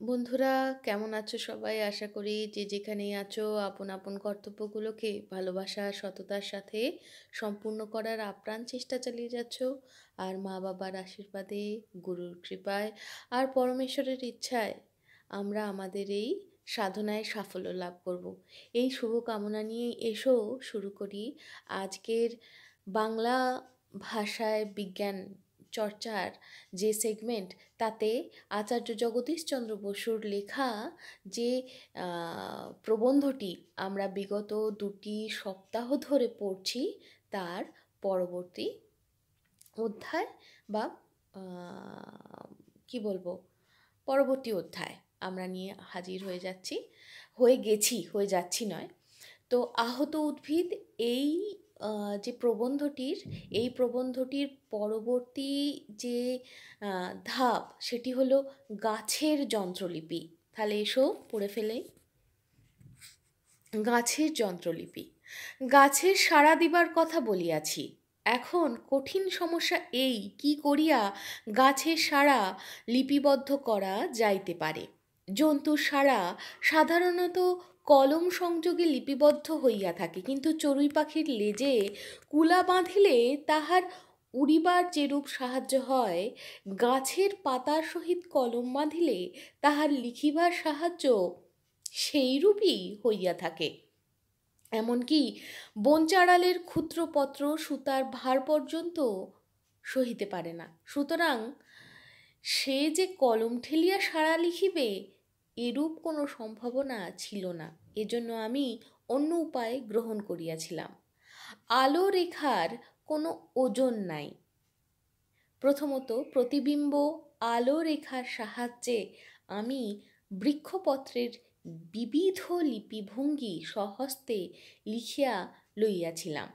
বন্ধুরা, কেমন আছো সবাই? আশা করি যে যেখানেই আছো আপন আপন কর্তব্যগুলোকে ভালোবাসা সততার সাথে সম্পূর্ণ করার আপ্রাণ চেষ্টা চালিয়ে যাচ্ছ। আর মা বাবার আশীর্বাদে, গুরুর কৃপায় আর পরমেশ্বরের ইচ্ছায় আমরা আমাদের এই সাধনায় সাফল্য লাভ করব। এই শুভ কামনা নিয়ে এসো শুরু করি আজকের বাংলা ভাষায় বিজ্ঞান চর্চার যে সেগমেন্ট। তাতে আচার্য জগদীশচন্দ্র বসুর লেখা যে প্রবন্ধটি আমরা বিগত 2 সপ্তাহ ধরে পড়ছি, তার পরবর্তী অধ্যায় বা কি বলবো, পরবর্তী অধ্যায় আমরা নিয়ে হাজির হয়ে যাচ্ছি নয়। তো আহত উদ্ভিদ এই যে প্রবন্ধটির পরবর্তী যে ধাপ, সেটি হলো গাছের যন্ত্রলিপি। তাহলে এসো পড়ে ফেলে। গাছের যন্ত্রলিপি। গাছের সাড়া দিবার কথা বলিয়াছি। এখন কঠিন সমস্যা এই, কি করিয়া গাছের সাড়া লিপিবদ্ধ করা যাইতে পারে। জন্তুর সাড়া সাধারণত কলম সংযোগে লিপিবদ্ধ হইয়া থাকে, কিন্তু চড়ুই পাখির লেজে কুলা বাঁধিলে তাহার উড়িবার যেরূপ সাহায্য হয়, গাছের পাতার সহিত কলম বাঁধিলে তাহার লিখিবার সাহায্য সেইরূপই হইয়া থাকে। এমনকি বনচাড়ালের ক্ষুদ্রপত্র সুতার ভার পর্যন্ত সহিতে পারে না। সুতরাং সে যে কলম ঠেলিয়া সাড়া লিখিবে, এরূপ কোনো সম্ভাবনা ছিল না। এজন্য আমি অন্য উপায় গ্রহণ করিয়াছিলাম। আলো রেখার কোনো ওজন নাই। প্রথমত প্রতিবিম্ব আলো রেখার সাহায্যে আমি বৃক্ষপত্রের বিবিধ লিপিভঙ্গি স্বহস্তে লিখিয়া লইয়াছিলাম।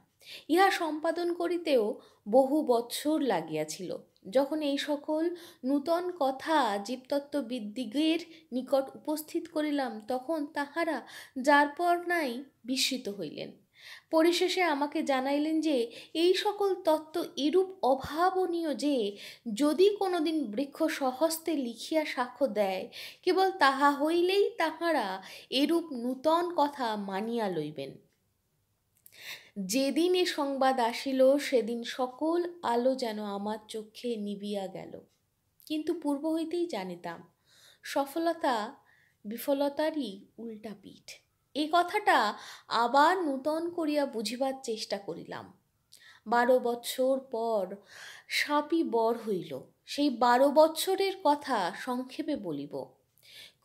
ইহা সম্পাদন করিতেও বহু বৎসর লাগিয়াছিল। যখন এই সকল নূতন কথা জীবতত্ত্ববিদদিগের নিকট উপস্থিত করিলাম, তখন তাহারা যার পর নাই বিস্মিত হইলেন। পরিশেষে আমাকে জানাইলেন যে এই সকল তত্ত্ব এরূপ অভাবনীয় যে যদি কোনোদিন বৃক্ষ স্বহস্তে লিখিয়া সাক্ষ্য দেয়, কেবল তাহা হইলেই তাহারা এরূপ নূতন কথা মানিয়া লইবেন। যেদিন এ সংবাদ আসিল, সেদিন সকল আলো যেন আমার চক্ষে নিবিয়া গেল। কিন্তু পূর্ব হইতেই জানিতাম সফলতা বিফলতারই উল্টা পিঠ। এই কথাটা আবার নূতন করিয়া বুঝিবার চেষ্টা করিলাম। 12 বৎসর পর সাপই বর হইল। সেই 12 বৎসরের কথা সংক্ষেপে বলিব।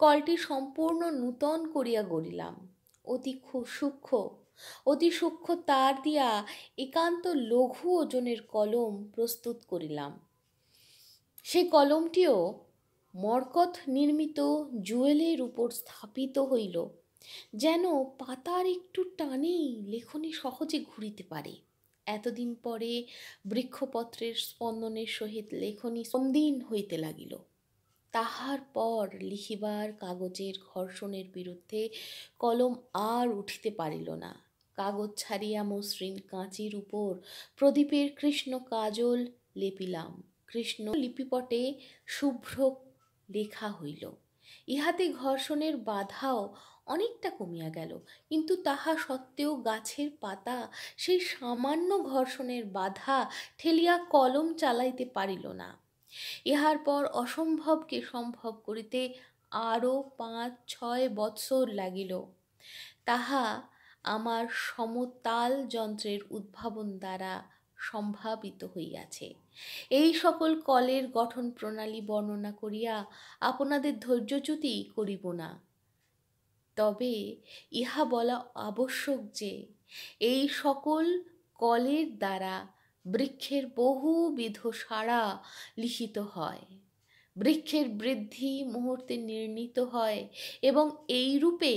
কলটি সম্পূর্ণ নূতন করিয়া গড়িলাম। অতি সূক্ষ্ম তার দিয়া একান্ত লঘু ওজনের কলম প্রস্তুত করিলাম। সেই কলমটিও মরকত নির্মিত জুয়েলের উপর স্থাপিত হইল, যেন পাতার একটু টানেই লেখনী সহজে ঘুরিতে পারে। এতদিন পরে বৃক্ষপত্রের স্পন্দনের সহিত লেখনী স্পন্দিন হইতে লাগিল। তাহার পর লিখিবার কাগজের ঘর্ষণের বিরুদ্ধে কলম আর উঠিতে পারিল না। কাগজ ছাড়িয়া মসৃণ কাঁচির উপর প্রদীপের কৃষ্ণ কাজল লেপিলাম। কৃষ্ণ লিপিপটে শুভ্র লেখা হইল। ইহাতে ঘর্ষণের বাধাও অনেকটা কমিয়া গেল, কিন্তু তাহা সত্ত্বেও গাছের পাতা সেই সামান্য ঘর্ষণের বাধা ঠেলিয়া কলম চালাইতে পারিল না। ইহার পর অসম্ভবকে সম্ভব করিতে আরও 5-6 বৎসর লাগিল। তাহা আমার সমতাল যন্ত্রের উদ্ভাবন দ্বারা সম্ভাবিত হইয়াছে। এই সকল কলের গঠন প্রণালী বর্ণনা করিয়া আপনাদের ধৈর্যচ্যুতি করিব না। তবে ইহা বলা আবশ্যক যে এই সকল কলের দ্বারা বৃক্ষের বহুবিধ সাড়া লিখিত হয়। বৃক্ষের বৃদ্ধি মুহূর্তে নির্ণীত হয় এবং এই রূপে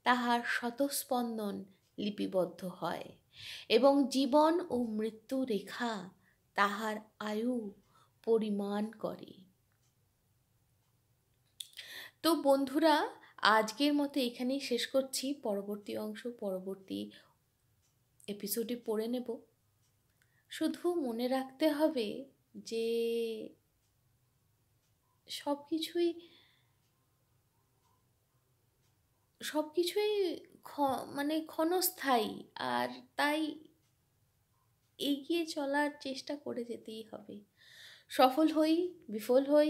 তাহার শতস্পন্দন লিপিবদ্ধ হয় এবং জীবন ও মৃত্যু রেখা তাহার আয়ু পরিমাণ করে। তো বন্ধুরা, আজকের মতো এখানেই শেষ করছি। পরবর্তী অংশ পরবর্তী এপিসোডে পড়ে নেব। শুধু মনে রাখতে হবে যে সব কিছুই সব কিছুই মানে ক্ষণস্থায়ী, আর তাই এগিয়ে চলার চেষ্টা করে যেতেই হবে। সফল হই, বিফল হই,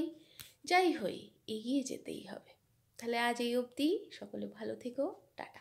যাই হই, এগিয়ে যেতেই হবে। তাহলে আজ এই অবধি, সকলে ভালো থেকো, টাটা।